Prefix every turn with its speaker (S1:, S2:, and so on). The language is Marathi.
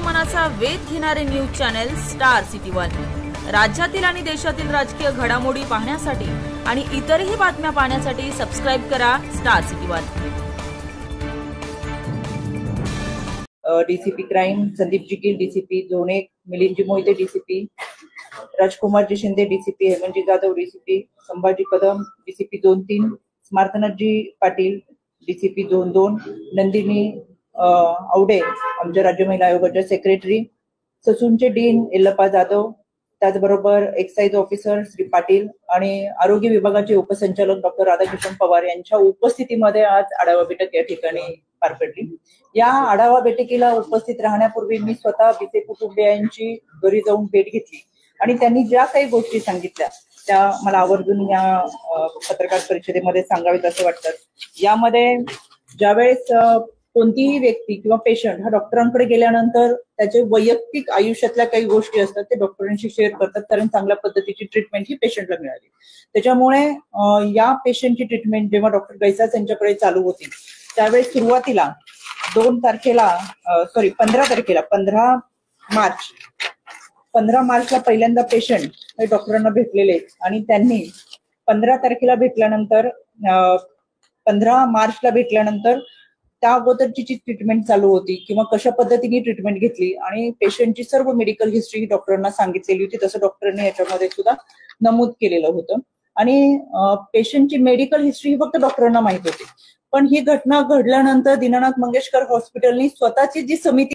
S1: मनाचा वेध घेणारे news channel star city one. राज्यातील आणि देशातील राजकीय घडामोडी पाहण्यासाठी आणि इतरही बातम्या पाहण्यासाठी सबस्क्राइब करा star city one.
S2: DCP crime Sandeep Jikil, DCP zone 1 Milind Mohite, DCP Rajkumar Shinde, DCP Hemant Jadhav, DCP Sambhaji Kadam, DCP zone 3 Smartnathji Patil, DCP zone 2 Nandini Aude, आमच्या राज्य महिला आयोगाच्या सेक्रेटरी, ससूनचे डीन येल्लप्पा जाधव, त्याचबरोबर एक्साइज ऑफिसर श्री पाटील आणि आरोग्य विभागाचे उपसंचालक डॉक्टर राधाकिशन पवार यांच्या उपस्थितीमध्ये आज आढावा बैठक या ठिकाणी पार पडली। या आढावा बैठकीला उपस्थित राहण्यापूर्वी मी स्वतः बीते कुटुंबियांची घरी जाऊन भेट घेतली आणि त्यांनी ज्या काही गोष्टी सांगितल्या त्या मला आवर्जून या पत्रकार परिषदेमध्ये सांगावेत असं वाटतं। यामध्ये ज्यावेळेस कोणतीही व्यक्ती किंवा पेशंट हा डॉक्टरांकडे गेल्यानंतर त्याचे वैयक्तिक आयुष्यातल्या काही गोष्टी असतात ते डॉक्टरांशी शेअर करतात, कारण चांगल्या पद्धतीची ट्रीटमेंट ही पेशंटला मिळाली। त्याच्यामुळे या पेशंटची ट्रीटमेंट जेव्हा डॉक्टर गैसास यांच्याकडे चालू होती त्यावेळेस सुरुवातीला 15 मार्चला पहिल्यांदा पेशंट हे डॉक्टरांना भेटलेले आणि त्यांनी 15 तारखेला भेटल्यानंतर 15 मार्चला भेटल्यानंतर त्या अगोदरची जी ट्रीटमेंट चालू होती किंवा कशा पद्धतीने ट्रीटमेंट घेतली आणि पेशंटची सर्व मेडिकल हिस्ट्री डॉक्टरांना सांगितलेली होती, तसं डॉक्टरांनी याच्यामध्ये सुद्धा नमूद केलेलं होतं। आणि पेशंटची मेडिकल हिस्ट्री फक्त डॉक्टरांना माहित होती, पण ही घटना घडल्यानंतर दीनानाथ मंगेशकर हॉस्पिटलनी स्वतःची जी समिती